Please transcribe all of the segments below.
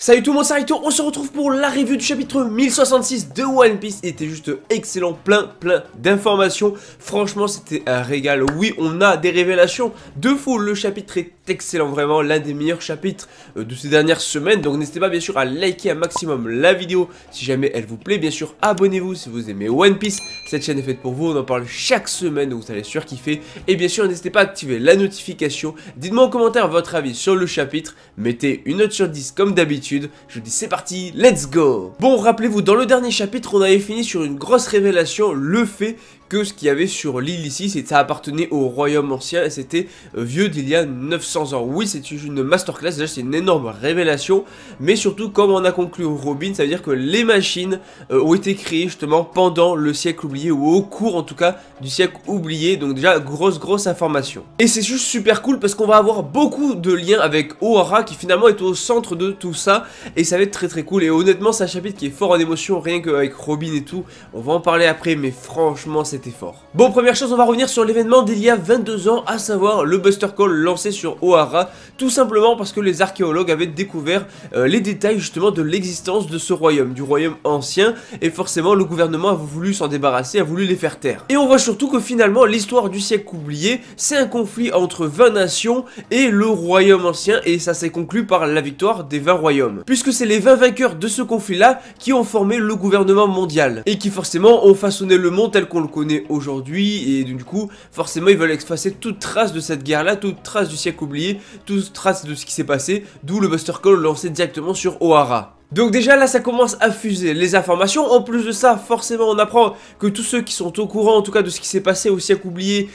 Salut tout le monde, c'est Rito, on se retrouve pour la review du chapitre 1066 de One Piece. Il était juste excellent, plein d'informations. Franchement, c'était un régal. Oui, on a des révélations de fou. Le chapitre est excellent, vraiment l'un des meilleurs chapitres de ces dernières semaines. Donc n'hésitez pas bien sûr à liker un maximum la vidéo si jamais elle vous plaît. Bien sûr, abonnez-vous si vous aimez One Piece. Cette chaîne est faite pour vous, on en parle chaque semaine, donc vous allez surkiffer. Et bien sûr, n'hésitez pas à activer la notification. Dites-moi en commentaire votre avis sur le chapitre. Mettez une note sur 10 comme d'habitude. Je dis c'est parti, let's go. Bon, rappelez-vous, dans le dernier chapitre, on avait fini sur une grosse révélation, le fait que ce qu'il y avait sur l'île ici, c'est que ça appartenait au royaume ancien et c'était vieux d'il y a 900 ans. Oui, c'est une masterclass, déjà c'est une énorme révélation, mais surtout comme on a conclu Robin, ça veut dire que les machines ont été créées justement pendant le siècle oublié, ou au cours en tout cas du siècle oublié, donc déjà grosse information. Et c'est juste super cool parce qu'on va avoir beaucoup de liens avec Ohara qui finalement est au centre de tout ça, et ça va être très cool. Et honnêtement c'est un chapitre qui est fort en émotion, rien qu'avec Robin et tout, on va en parler après, mais franchement c'était fort. Bon, première chose, on va revenir sur l'événement d'il y a 22 ans, à savoir le Buster Call lancé sur Ohara, tout simplement parce que les archéologues avaient découvert les détails justement de l'existence de ce royaume, du royaume ancien, et forcément le gouvernement a voulu s'en débarrasser, a voulu les faire taire. Et on voit surtout que finalement l'histoire du siècle oublié, c'est un conflit entre 20 nations et le royaume ancien, et ça s'est conclu par la victoire des 20 royaumes, puisque c'est les 20 vainqueurs de ce conflit là qui ont formé le gouvernement mondial, et qui forcément ont façonné le monde tel qu'on le connaît aujourd'hui, et du coup forcément ils veulent effacer toute trace de cette guerre là, toute trace du siècle oublié, toute trace de ce qui s'est passé, d'où le Buster Call lancé directement sur Ohara. Donc déjà là ça commence à fuser les informations. En plus de ça, forcément on apprend que tous ceux qui sont au courant en tout cas de ce qui s'est passé au siècle oublié,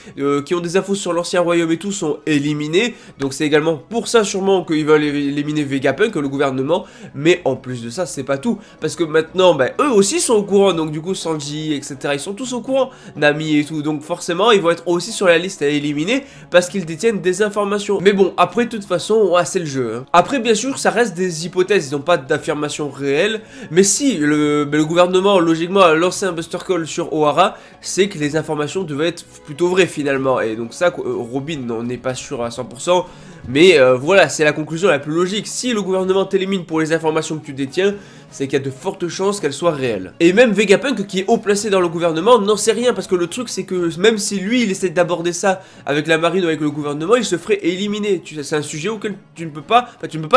qui ont des infos sur l'ancien royaume et tout, sont éliminés. Donc c'est également pour ça sûrement qu'ils veulent éliminer Vegapunk, le gouvernement. Mais en plus de ça c'est pas tout, parce que maintenant eux aussi sont au courant. Donc du coup Sanji etc, ils sont tous au courant, Nami et tout. Donc forcément ils vont être aussi sur la liste à éliminer parce qu'ils détiennent des informations. Mais bon, après de toute façon c'est le jeu hein. Après bien sûr ça reste des hypothèses, ils n'ont pas d'affirmation réelle, mais si le gouvernement logiquement a lancé un Buster Call sur Ohara, c'est que les informations devaient être plutôt vraies finalement, et donc ça Robin n'en est pas sûr à 100%, mais voilà, c'est la conclusion la plus logique. Si le gouvernement t'élimine pour les informations que tu détiens, c'est qu'il y a de fortes chances qu'elles soient réelles. Et même Vegapunk qui est haut placé dans le gouvernement n'en sait rien, parce que le truc c'est que même si lui il essaie d'aborder ça avec la marine ou avec le gouvernement, il se ferait éliminer. C'est un sujet auquel tu ne peux pas,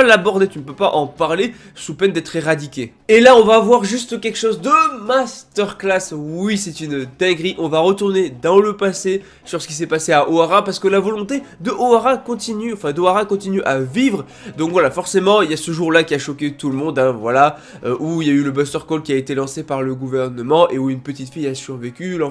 l'aborder, tu ne peux pas en parler sous peine d'être éradiqué. Et là on va avoir juste quelque chose de masterclass. Oui, c'est une dinguerie. On va retourner dans le passé sur ce qui s'est passé à Ohara, parce que la volonté de Ohara continue, d'Ohara continue à vivre. Donc voilà, forcément il y a ce jour là qui a choqué tout le monde hein, voilà. Où il y a eu le Buster Call qui a été lancé par le gouvernement et où une petite fille a survécu,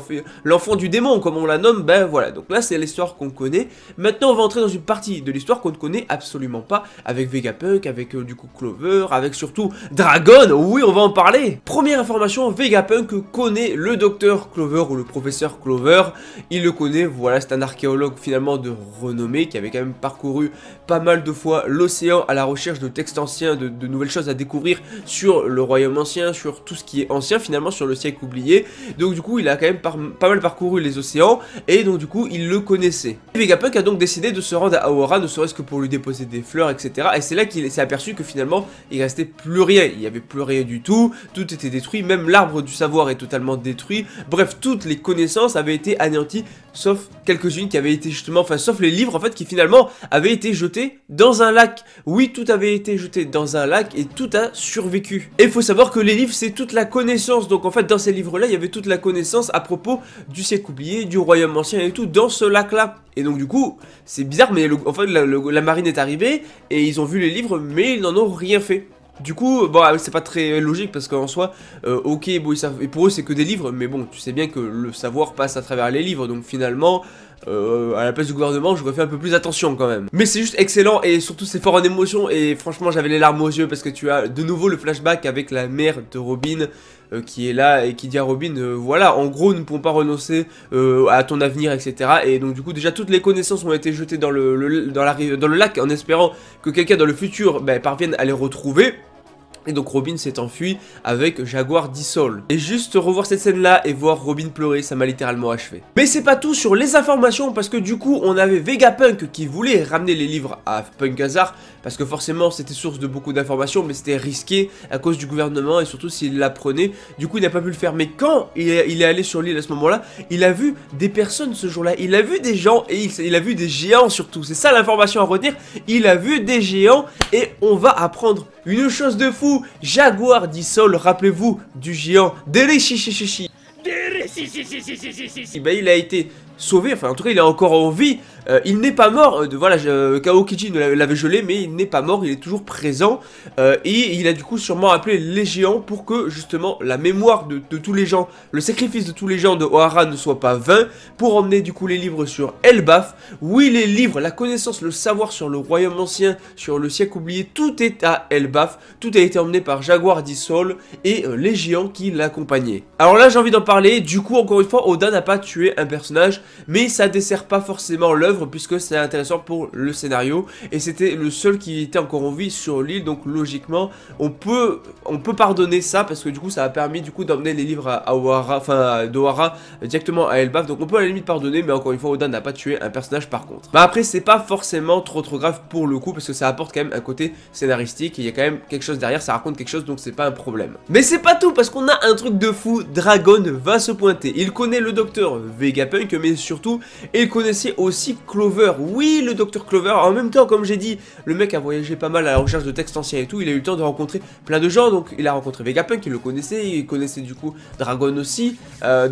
l'enfant du démon comme on la nomme, voilà. Donc là c'est l'histoire qu'on connaît. Maintenant on va entrer dans une partie de l'histoire qu'on ne connaît absolument pas, avec Vegapunk, avec du coup Clover, avec surtout Dragon, oui on va en parler. Première information, Vegapunk connaît le docteur Clover ou le professeur Clover, il le connaît, voilà, c'est un archéologue finalement de renommée qui avait quand même parcouru pas mal de fois l'océan à la recherche de textes anciens, de nouvelles choses à découvrir sur le royaume ancien, sur tout ce qui est ancien finalement, sur le siècle oublié. Donc du coup il a quand même pas mal parcouru les océans, et donc du coup il le connaissait. Vegapunk a donc décidé de se rendre à Ohara, ne serait-ce que pour lui déposer des fleurs etc, et c'est là qu'il s'est aperçu que finalement il restait plus rien, il n'y avait plus rien du tout, tout était détruit, même l'arbre du savoir est totalement détruit, bref toutes les connaissances avaient été anéanties, sauf quelques-unes qui avaient été justement, sauf les livres en fait qui finalement avaient été jetés dans un lac. Oui, tout avait été jeté dans un lac et tout a survécu. Et il faut savoir que les livres c'est toute la connaissance, donc en fait dans ces livres là il y avait toute la connaissance à propos du siècle oublié, du royaume ancien et tout dans ce lac là. Et donc du coup c'est bizarre, mais en fait la marine est arrivée et ils ont vu les livres mais ils n'en ont rien fait. Du coup, bon, c'est pas très logique parce qu'en soi, ok, bon, et pour eux c'est que des livres, mais bon, tu sais bien que le savoir passe à travers les livres, donc finalement, à la place du gouvernement, j'aurais fait un peu plus attention quand même. Mais c'est juste excellent, et surtout c'est fort en émotion, et franchement j'avais les larmes aux yeux parce que tu as de nouveau le flashback avec la mère de Robin, qui est là et qui dit à Robin, voilà, en gros nous ne pouvons pas renoncer à ton avenir etc, et donc du coup déjà toutes les connaissances ont été jetées dans le lac en espérant que quelqu'un dans le futur parvienne à les retrouver. Et donc Robin s'est enfui avec Jaguar Dissolve. Et juste revoir cette scène là et voir Robin pleurer, ça m'a littéralement achevé. Mais c'est pas tout sur les informations, parce que du coup on avait Vegapunk qui voulait ramener les livres à Punk Hazard, parce que forcément c'était source de beaucoup d'informations, mais c'était risqué à cause du gouvernement et surtout s'il l'apprenait. Du coup il n'a pas pu le faire, mais quand il est allé sur l'île à ce moment là, il a vu des personnes ce jour là, il a vu des gens et il a vu des géants surtout. C'est ça l'information à retenir, il a vu des géants et on va apprendre une chose de fou. Jaguar Dissolve, rappelez-vous du géant Derishishi. Bah, il a été sauvé, enfin en tout cas il est encore en vie. Il n'est pas mort, voilà, Kaokiji l'avait gelé, mais il n'est pas mort, il est toujours présent. Et il a du coup sûrement appelé les géants pour que justement la mémoire de tous les gens, le sacrifice de tous les gens de Ohara ne soit pas vain, pour emmener du coup les livres sur Elbaf. Oui, les livres, la connaissance, le savoir sur le royaume ancien, sur le siècle oublié, tout est à Elbaf. Tout a été emmené par Jaguar Dissolve et les géants qui l'accompagnaient. Alors là j'ai envie d'en parler, du coup encore une fois Oda n'a pas tué un personnage, mais ça dessert pas forcément l'œuvre puisque c'est intéressant pour le scénario et c'était le seul qui était encore en vie sur l'île, donc logiquement on peut pardonner ça parce que du coup ça a permis du coup d'emmener les livres à Ohara, enfin d'Ohara directement à Elbaf, donc on peut à la limite pardonner, mais encore une fois Oda n'a pas tué un personnage par contre. Bah après c'est pas forcément trop grave pour le coup parce que ça apporte quand même un côté scénaristique et il y a quand même quelque chose derrière, ça raconte quelque chose, donc c'est pas un problème. Mais c'est pas tout parce qu'on a un truc de fou, Dragon va se pointer, il connaît le docteur Vegapunk mais surtout il connaissait aussi Clover. Oui, le docteur Clover. En même temps, comme j'ai dit, le mec a voyagé pas mal à la recherche de textes anciens et tout. Il a eu le temps de rencontrer plein de gens. Donc, il a rencontré Vegapunk, il le connaissait. Il connaissait du coup Dragon aussi.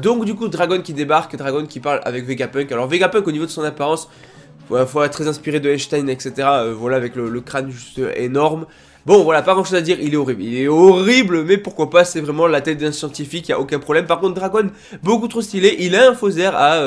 Donc, du coup, Dragon qui débarque, Dragon qui parle avec Vegapunk. Alors, Vegapunk, au niveau de son apparence, faut être très inspiré de Einstein, etc. Voilà, avec le crâne juste énorme. Bon, voilà, pas grand chose à dire, il est horrible. Il est horrible, mais pourquoi pas, c'est vraiment la tête d'un scientifique, y a aucun problème. Par contre, Dragon, beaucoup trop stylé, il a un faux air à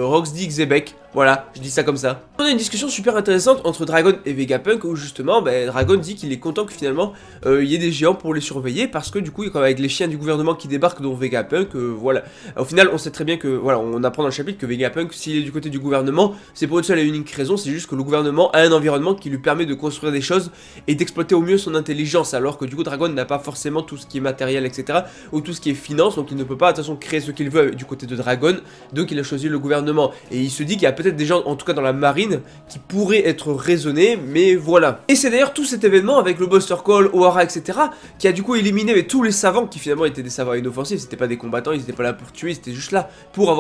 Roxdy Xebec. Voilà, je dis ça comme ça. On a une discussion super intéressante entre Dragon et Vegapunk où justement Dragon dit qu'il est content que finalement il y ait des géants pour les surveiller parce que du coup avec les chiens du gouvernement qui débarquent dont Vegapunk, voilà. Au final on sait très bien que, voilà, on apprend dans le chapitre que Vegapunk s'il est du côté du gouvernement c'est pour une seule et unique raison, c'est juste que le gouvernement a un environnement qui lui permet de construire des choses et d'exploiter au mieux son intelligence, alors que du coup Dragon n'a pas forcément tout ce qui est matériel, etc. ou tout ce qui est finance, donc il ne peut pas de toute façon créer ce qu'il veut du côté de Dragon, donc il a choisi le gouvernement et il se dit qu'il y a peut-être des gens, en tout cas dans la marine, qui pourraient être raisonnés, mais voilà. Et c'est d'ailleurs tout cet événement avec le Buster Call, Ohara, etc. qui a du coup éliminé tous les savants qui finalement étaient des savants inoffensifs, c'était pas des combattants, ils étaient pas là pour tuer, ils étaient juste là pour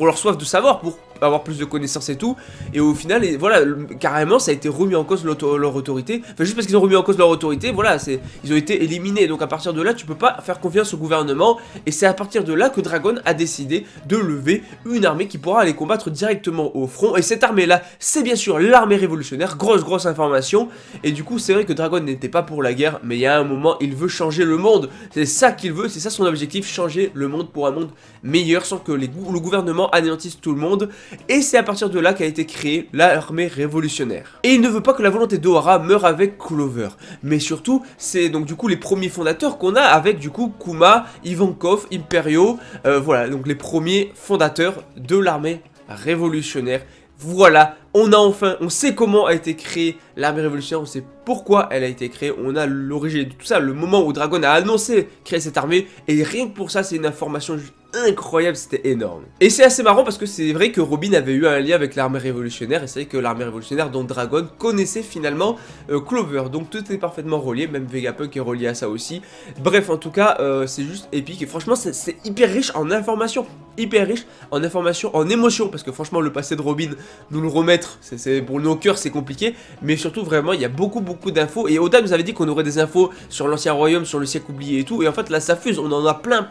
leur soif de savoir, pour avoir plus de connaissances et tout, et au final, voilà, carrément ça a été remis en cause leur autorité, enfin juste parce qu'ils ont remis en cause leur autorité, voilà, ils ont été éliminés, donc à partir de là tu peux pas faire confiance au gouvernement, et c'est à partir de là que Dragon a décidé de lever une armée qui pourra aller combattre directement au front, et cette armée là, c'est bien sûr l'armée révolutionnaire, grosse information, et du coup c'est vrai que Dragon n'était pas pour la guerre, mais il y a un moment, il veut changer le monde, c'est ça qu'il veut, c'est ça son objectif, changer le monde pour un monde meilleur, sans que le gouvernement anéantisse tout le monde. Et c'est à partir de là qu'a été créée l'armée révolutionnaire. Et il ne veut pas que la volonté d'Ohara meure avec Clover. Mais surtout, c'est donc du coup les premiers fondateurs qu'on a avec du coup Kuma, Ivankov, Imperio, voilà, donc les premiers fondateurs de l'armée révolutionnaire. Voilà, on sait comment a été créée l'armée révolutionnaire, on sait pourquoi elle a été créée, on a l'origine de tout ça, le moment où Dragon a annoncé créer cette armée, et rien que pour ça c'est une information incroyable, c'était énorme. Et c'est assez marrant parce que c'est vrai que Robin avait eu un lien avec l'armée révolutionnaire, et c'est vrai que l'armée révolutionnaire dont Dragon connaissait finalement Clover, donc tout est parfaitement relié, même Vegapunk est relié à ça aussi. Bref, en tout cas, c'est juste épique, et franchement c'est hyper riche en informations, en émotions, parce que franchement le passé de Robin, nous le remettre, c'est pour nos cœurs c'est compliqué, mais surtout vraiment il y a beaucoup d'infos, et Oda nous avait dit qu'on aurait des infos sur l'ancien royaume, sur le siècle oublié et tout, et en fait là ça fuse, on en a plein,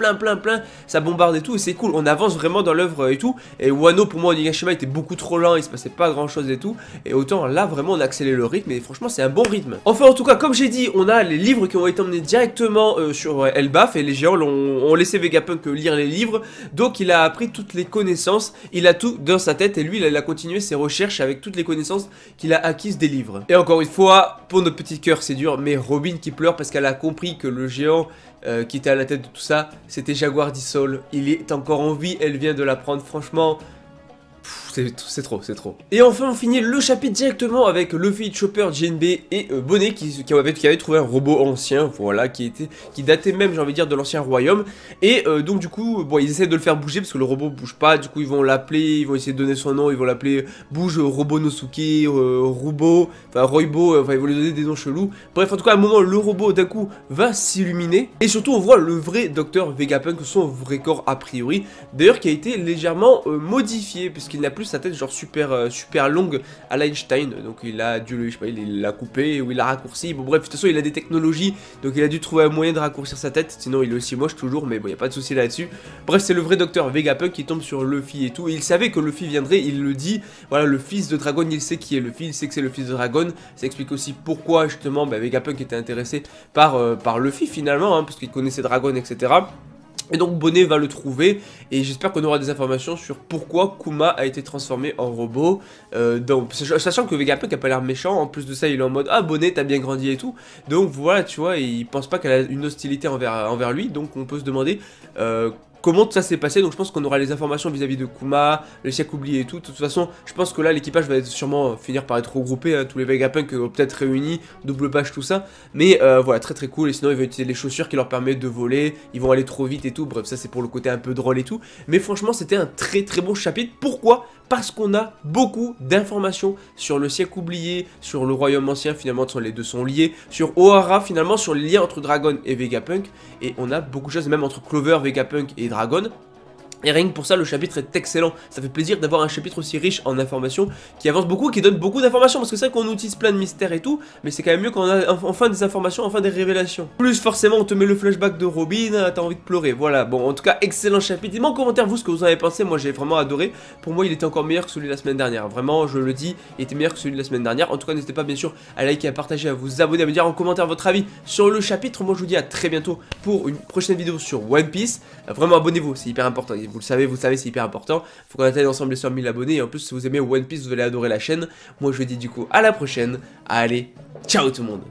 ça bombarde et tout, et c'est cool, on avance vraiment dans l'œuvre et tout, et Wano pour moi Onigashima était beaucoup trop lent, il se passait pas grand chose et tout, et autant là vraiment on a accéléré le rythme, et franchement c'est un bon rythme. Enfin en tout cas comme j'ai dit, on a les livres qui ont été emmenés directement sur Elbaf, et les géants ont laissé Vegapunk lire les livres, donc il a appris toutes les connaissances, il a tout dans sa tête, et lui il a continué ses recherches avec toutes les connaissances qu'il a acquises des livres. Et encore une fois, pour notre petit cœur c'est dur, mais Robin qui pleure parce qu'elle a compris que le géant qui était à la tête de tout ça, c'était Jaguar Dissolve. Il est encore en vie, elle vient de l'apprendre, franchement, c'est trop, c'est trop. Et enfin on finit le chapitre directement avec Luffy, Chopper, JNB et Bonnet qui avait trouvé un robot ancien, voilà, qui datait même, j'ai envie de dire, de l'ancien royaume. Et donc du coup, bon, ils essaient de le faire bouger parce que le robot bouge pas, du coup ils vont l'appeler, ils vont essayer de donner son nom, ils vont l'appeler Bouge Robonosuke, Rubo, enfin Roibo, enfin ils vont lui donner des noms chelous. Bref, en tout cas à un moment le robot d'un coup va s'illuminer et surtout on voit le vrai docteur Vegapunk, son vrai corps a priori, d'ailleurs qui a été légèrement modifié puisqu'il n'a plus sa tête genre super longue à l'Einstein, donc il a dû, je sais pas, il l'a coupé ou il l'a raccourci, bon bref, de toute façon il a des technologies, donc il a dû trouver un moyen de raccourcir sa tête, sinon il est aussi moche toujours, mais bon, y a pas de souci là-dessus. Bref, c'est le vrai docteur Vegapunk qui tombe sur Luffy et tout, et il savait que Luffy viendrait, il le dit, voilà, le fils de Dragon, il sait qui est Luffy, il sait que c'est le fils de Dragon, ça explique aussi pourquoi justement Vegapunk était intéressé par Luffy finalement, hein, parce qu'il connaissait Dragon, etc. Et donc Bonnet va le trouver et j'espère qu'on aura des informations sur pourquoi Kuma a été transformé en robot, sachant que Vegapunk a pas l'air méchant, en plus de ça il est en mode ah Bonnet t'as bien grandi et tout, donc voilà tu vois, il pense pas qu'elle a une hostilité envers lui, donc on peut se demander comment tout ça s'est passé. Donc je pense qu'on aura les informations vis-à-vis de Kuma, le siècle oublié et tout. De toute façon, je pense que là l'équipage va sûrement finir par être regroupé, hein, tous les Vegapunk peut-être réunis, double page tout ça. Mais voilà, très cool. Et sinon ils vont utiliser les chaussures qui leur permettent de voler, ils vont aller trop vite et tout. Bref, ça c'est pour le côté un peu drôle et tout. Mais franchement c'était un très bon chapitre. Pourquoi ? Parce qu'on a beaucoup d'informations sur le siècle oublié, sur le royaume ancien, finalement les deux sont liés, sur Ohara, finalement sur les liens entre Dragon et Vegapunk, et on a beaucoup de choses, même entre Clover, Vegapunk et Dragon. Et rien que pour ça, le chapitre est excellent. Ça fait plaisir d'avoir un chapitre aussi riche en informations, qui avance beaucoup, qui donne beaucoup d'informations. Parce que c'est vrai qu'on utilise plein de mystères et tout, mais c'est quand même mieux quand on a enfin des informations, enfin des révélations. Plus forcément, on te met le flashback de Robin, t'as envie de pleurer. Voilà, bon, en tout cas, excellent chapitre. Dites-moi en commentaire, vous, ce que vous en avez pensé. Moi, j'ai vraiment adoré. Pour moi, il était encore meilleur que celui de la semaine dernière. Vraiment, je le dis, il était meilleur que celui de la semaine dernière. En tout cas, n'hésitez pas, bien sûr, à liker, à partager, à vous abonner, à me dire en commentaire votre avis sur le chapitre. Moi, je vous dis à très bientôt pour une prochaine vidéo sur One Piece. Vraiment, abonnez-vous, c'est hyper important. Vous le savez, c'est hyper important. Faut qu'on atteigne ensemble les 100 000 abonnés. Et en plus, si vous aimez One Piece, vous allez adorer la chaîne. Moi, je vous dis du coup à la prochaine. Allez, ciao tout le monde.